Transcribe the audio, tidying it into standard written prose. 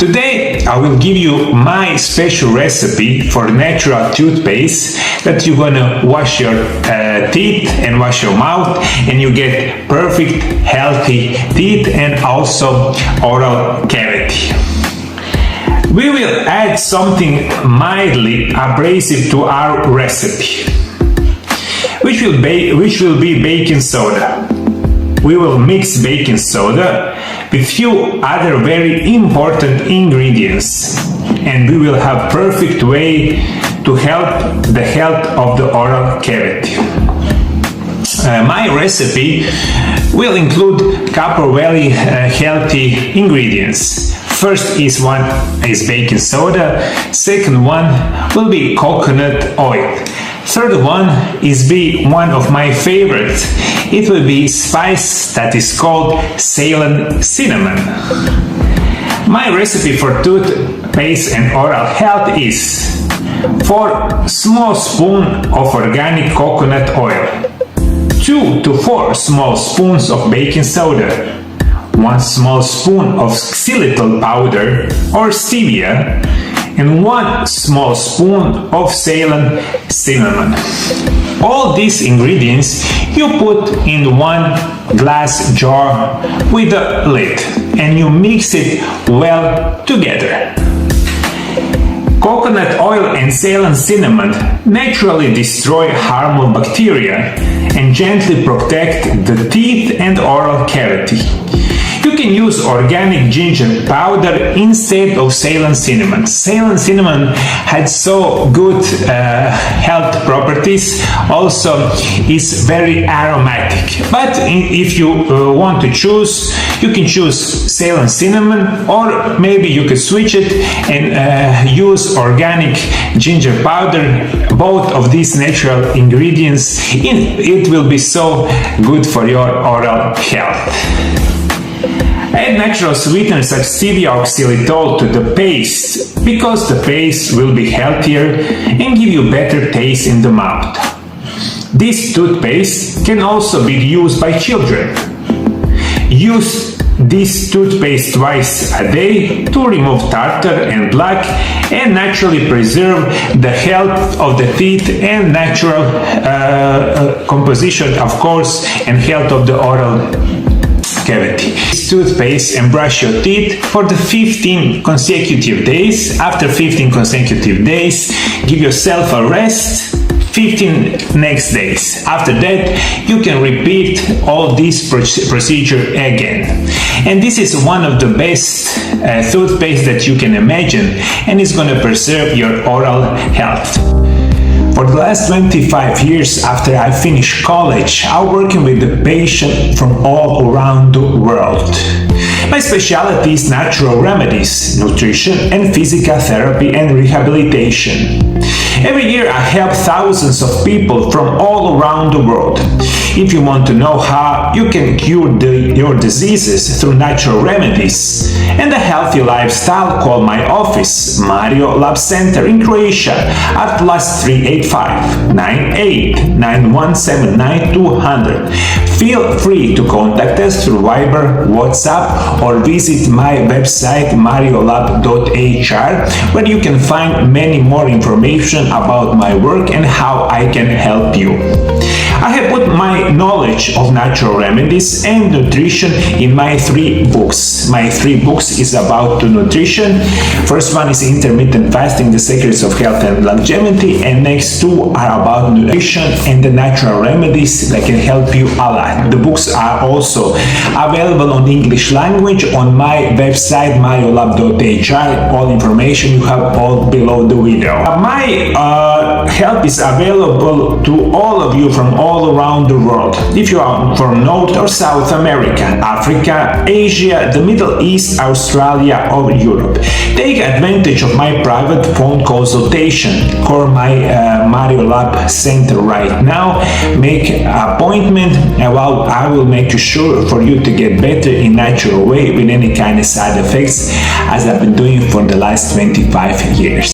Today I will give you my special recipe for natural toothpaste that you're gonna wash your teeth and wash your mouth and you get perfect healthy teeth and also oral cavity. We will add something mildly abrasive to our recipe, which will be baking soda. We will mix baking soda with few other very important ingredients, and we will have perfect way to help the health of the oral cavity. My recipe will include couple very healthy ingredients. First is baking soda, second one will be coconut oil. Third one is one of my favorites. It will be spice that is called Ceylon cinnamon. My recipe for toothpaste and oral health is 4 small spoons of organic coconut oil, 2 to 4 small spoons of baking soda, 1 small spoon of Xylitol powder or Stevia, and 1 small spoon of Ceylon cinnamon. All these ingredients you put in 1 glass jar with a lid and you mix it well together. Coconut oil and Ceylon cinnamon naturally destroy harmful bacteria and gently protect the teeth and oral cavity. You can use organic ginger powder instead of Ceylon cinnamon. Ceylon cinnamon has so good health properties, also is very aromatic. But if you want to choose, you can choose Ceylon cinnamon, or maybe you could switch it and use organic ginger powder. Both of these natural ingredients, it will be so good for your oral health. Add natural sweeteners such as Stevia or Xylitol to the paste, because the paste will be healthier and give you better taste in the mouth. This toothpaste can also be used by children. Use this toothpaste twice a day to remove tartar and plaque and naturally preserve the health of the teeth and natural composition, of course, and health of the oral cavity. Use toothpaste and brush your teeth for the 15 consecutive days. After 15 consecutive days, give yourself a rest. 15 next days. After that, you can repeat all this procedure again. And this is one of the best toothpaste that you can imagine, and it's going to preserve your oral health. For the last 25 years after I finished college, I'm working with the patient from all around the world. My specialty is natural remedies, nutrition and physical therapy and rehabilitation. Every year I help thousands of people from all around the world. If you want to know how you can cure your diseases through natural remedies and a healthy lifestyle, call my office, MarioLab Center in Croatia at +385 98 917 9200. Feel free to contact us through Viber, WhatsApp, or visit my website MarioLab.hr, where you can find many more information about my work and how I can help you. I have put my knowledge of natural remedies and nutrition in my 3 books. My 3 books is about nutrition. First one is Intermittent Fasting, The Secrets of Health and Longevity, and next 2 are about nutrition and the natural remedies that can help you a lot. The books are also available on English language on my website MarioLab.hr. All information you have all below the video. My help is available to all of you from all around the world. If you are from North or South America, Africa, Asia, the Middle East, Australia, or Europe, take advantage of my private phone consultation. Call my MarioLab Center right now, make an appointment, and I will make sure for you to get better in natural way with any kind of side effects, as I've been doing for the last 25 years.